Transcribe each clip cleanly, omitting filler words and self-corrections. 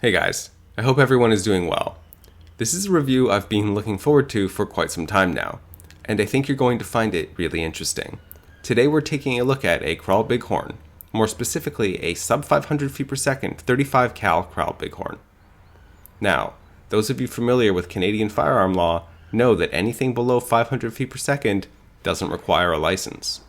Hey guys, I hope everyone is doing well. This is a review I've been looking forward to for quite some time now, and I think you're going to find it really interesting. Today we're taking a look at a Kral Bighorn, more specifically a sub 500 feet per second 35 cal Kral Bighorn. Now, those of you familiar with Canadian firearm law know that anything below 500 feet per second doesn't require a license.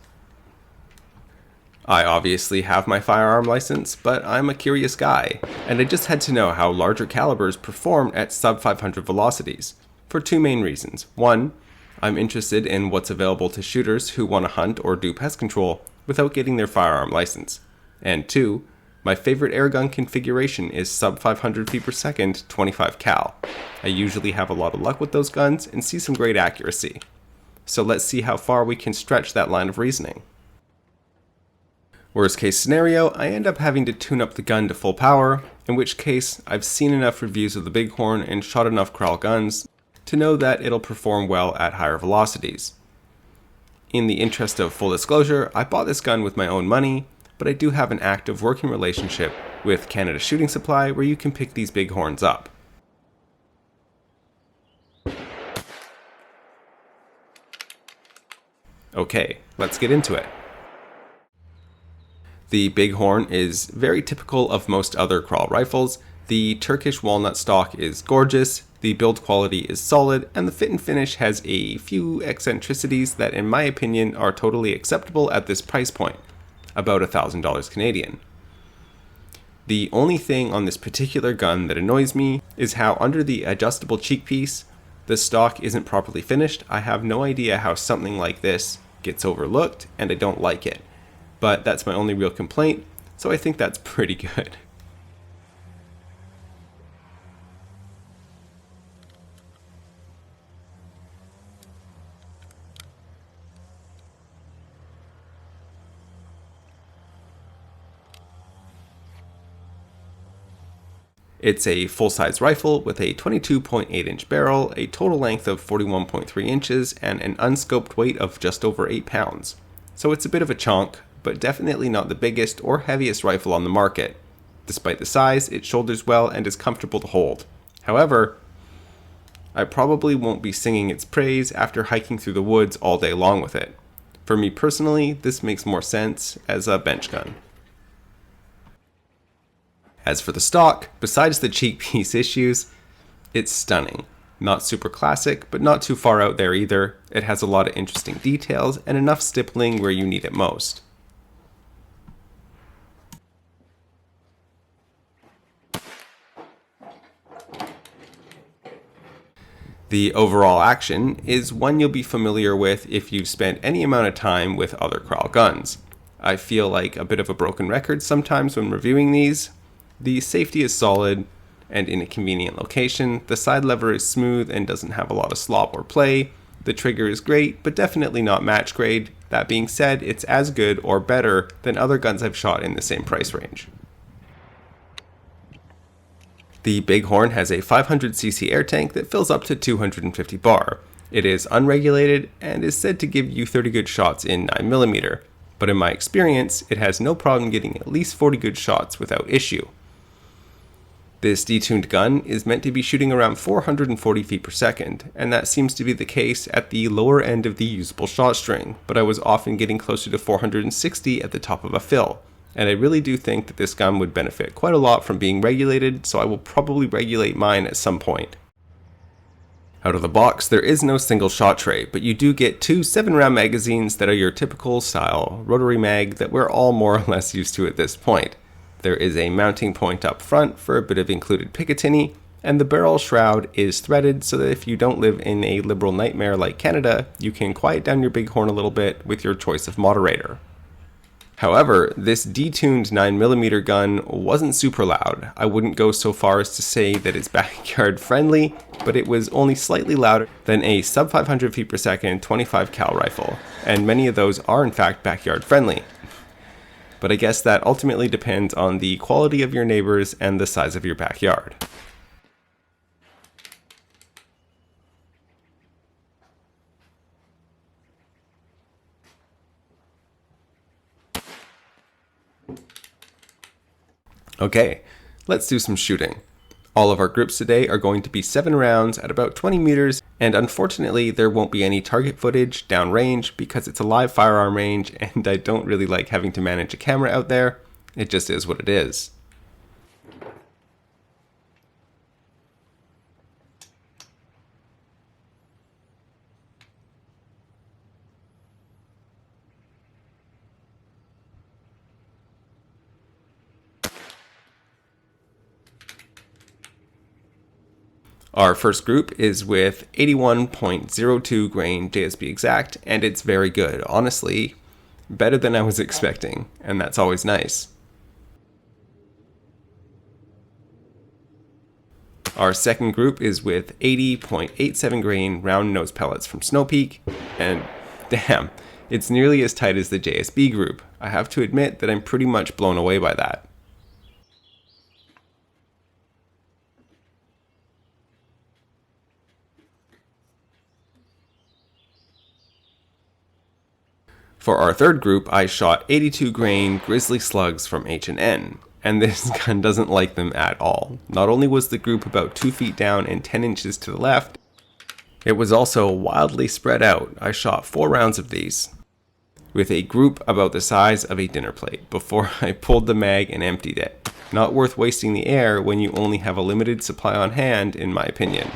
I obviously have my firearm license, but I'm a curious guy, and I just had to know how larger calibers perform at sub 500 velocities, for two main reasons. One, I'm interested in what's available to shooters who want to hunt or do pest control without getting their firearm license. And two, my favorite airgun configuration is sub 500 feet per second 25 cal. I usually have a lot of luck with those guns and see some great accuracy. So let's see how far we can stretch that line of reasoning. Worst case scenario, I end up having to tune up the gun to full power, in which case I've seen enough reviews of the Bighorn and shot enough Kral guns to know that it'll perform well at higher velocities. In the interest of full disclosure, I bought this gun with my own money, but I do have an active working relationship with Canada Shooting Supply where you can pick these Bighorns up. Okay, let's get into it. The Bighorn is very typical of most other Kral rifles. The Turkish walnut stock is gorgeous, the build quality is solid, and the fit and finish has a few eccentricities that in my opinion are totally acceptable at this price point, about $1,000 Canadian. The only thing on this particular gun that annoys me is how under the adjustable cheek piece, the stock isn't properly finished. I have no idea how something like this gets overlooked, and I don't like it. But that's my only real complaint, so I think that's pretty good. It's a full-size rifle with a 22.8-inch barrel, a total length of 41.3 inches, and an unscoped weight of just over 8 pounds. So it's a bit of a chunk, but definitely not the biggest or heaviest rifle on the market. Despite the size, it shoulders well and is comfortable to hold. However, I probably won't be singing its praise after hiking through the woods all day long with it. For me personally, this makes more sense as a bench gun. As for the stock, besides the cheek piece issues, it's stunning. Not super classic, but not too far out there either. It has a lot of interesting details and enough stippling where you need it most. The overall action is one you'll be familiar with if you've spent any amount of time with other Kral guns. I feel like a bit of a broken record sometimes when reviewing these. The safety is solid and in a convenient location, the side lever is smooth and doesn't have a lot of slop or play, the trigger is great but definitely not match grade. That being said, it's as good or better than other guns I've shot in the same price range. The Bighorn has a 500cc air tank that fills up to 250 bar. It is unregulated and is said to give you 30 good shots in 9mm, but in my experience, it has no problem getting at least 40 good shots without issue. This detuned gun is meant to be shooting around 440 feet per second, and that seems to be the case at the lower end of the usable shot string, but I was often getting closer to 460 at the top of a fill. And I really do think that this gun would benefit quite a lot from being regulated, so I will probably regulate mine at some point. Out of the box, there is no single shot tray, but you do get two 7-round magazines that are your typical style rotary mag that we're all more or less used to at this point. There is a mounting point up front for a bit of included Picatinny, and the barrel shroud is threaded so that if you don't live in a liberal nightmare like Canada, you can quiet down your Bighorn a little bit with your choice of moderator. However, this detuned 9mm gun wasn't super loud. I wouldn't go so far as to say that it's backyard friendly, but it was only slightly louder than a sub 500 feet per second 25 cal rifle, and many of those are in fact backyard friendly. But I guess that ultimately depends on the quality of your neighbors and the size of your backyard. Okay, let's do some shooting. All of our groups today are going to be 7 rounds at about 20 meters, and unfortunately there won't be any target footage downrange because it's a live firearm range and I don't really like having to manage a camera out there. It just is what it is. Our first group is with 81.02 grain JSB exact, and it's very good. Honestly, better than I was expecting, and that's always nice. Our second group is with 80.87 grain round nose pellets from Snow Peak, and damn, it's nearly as tight as the JSB group. I have to admit that I'm pretty much blown away by that. For our third group, I shot 82 grain Grizzly slugs from H&N, and this gun doesn't like them at all. Not only was the group about 2 feet down and 10 inches to the left, it was also wildly spread out. I shot 4 rounds of these, with a group about the size of a dinner plate, before I pulled the mag and emptied it. Not worth wasting the air when you only have a limited supply on hand, in my opinion.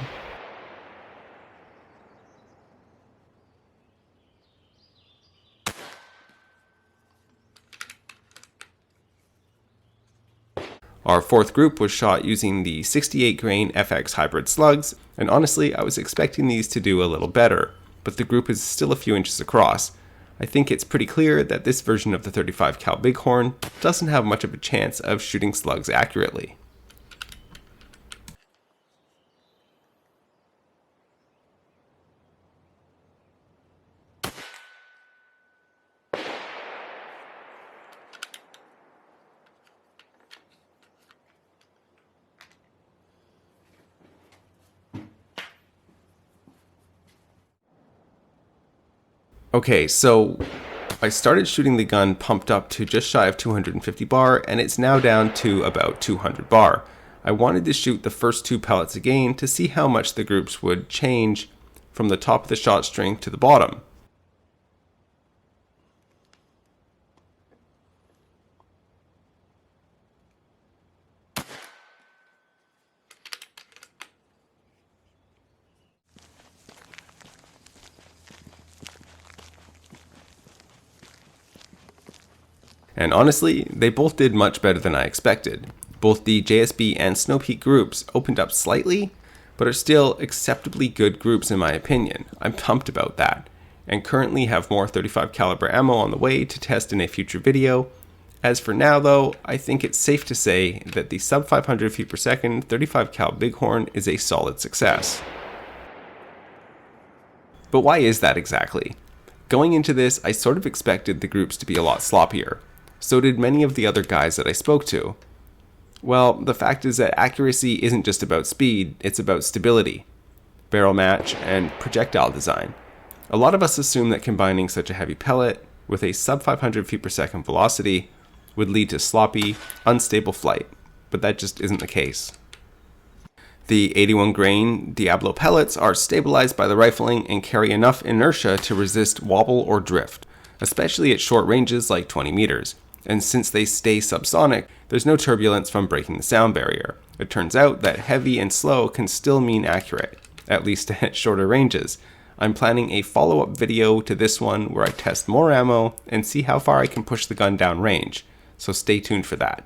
Our fourth group was shot using the 68 grain FX hybrid slugs, and honestly I was expecting these to do a little better, but the group is still a few inches across. I think it's pretty clear that this version of the 35 cal Bighorn doesn't have much of a chance of shooting slugs accurately. Okay, so I started shooting the gun pumped up to just shy of 250 bar, and it's now down to about 200 bar. I wanted to shoot the first 2 pellets again to see how much the groups would change from the top of the shot string to the bottom. And honestly, they both did much better than I expected. Both the JSB and Snow Peak groups opened up slightly, but are still acceptably good groups in my opinion. I'm pumped about that, and currently have more 35 caliber ammo on the way to test in a future video. As for now though, I think it's safe to say that the sub 500 feet per second 35 cal Bighorn is a solid success. But why is that exactly? Going into this, I sort of expected the groups to be a lot sloppier. So did many of the other guys that I spoke to. Well, the fact is that accuracy isn't just about speed, it's about stability, barrel match, and projectile design. A lot of us assume that combining such a heavy pellet with a sub 500 feet per second velocity would lead to sloppy, unstable flight, but that just isn't the case. The 81 grain Diablo pellets are stabilized by the rifling and carry enough inertia to resist wobble or drift, especially at short ranges like 20 meters. And since they stay subsonic, there's no turbulence from breaking the sound barrier. It turns out that heavy and slow can still mean accurate, at least at shorter ranges. I'm planning a follow-up video to this one where I test more ammo and see how far I can push the gun down range, so stay tuned for that.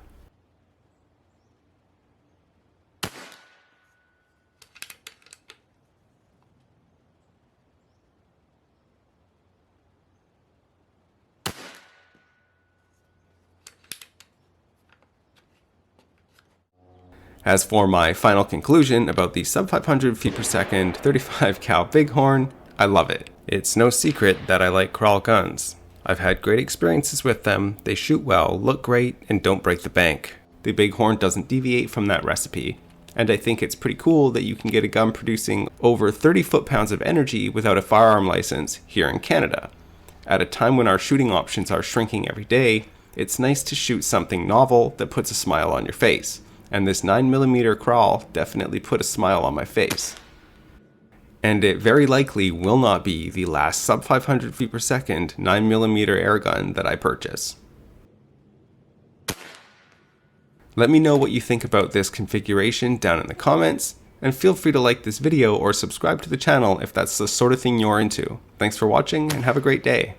As for my final conclusion about the sub 500 feet per second 35 cal Bighorn, I love it. It's no secret that I like Kral guns. I've had great experiences with them, they shoot well, look great, and don't break the bank. The Bighorn doesn't deviate from that recipe, and I think it's pretty cool that you can get a gun producing over 30 foot-pounds of energy without a firearm license here in Canada. At a time when our shooting options are shrinking every day, it's nice to shoot something novel that puts a smile on your face. and this 9mm Kral definitely put a smile on my face. And it very likely will not be the last sub 500 feet per second 9mm airgun that I purchase. Let me know what you think about this configuration down in the comments, and feel free to like this video or subscribe to the channel if that's the sort of thing you're into. Thanks for watching and have a great day.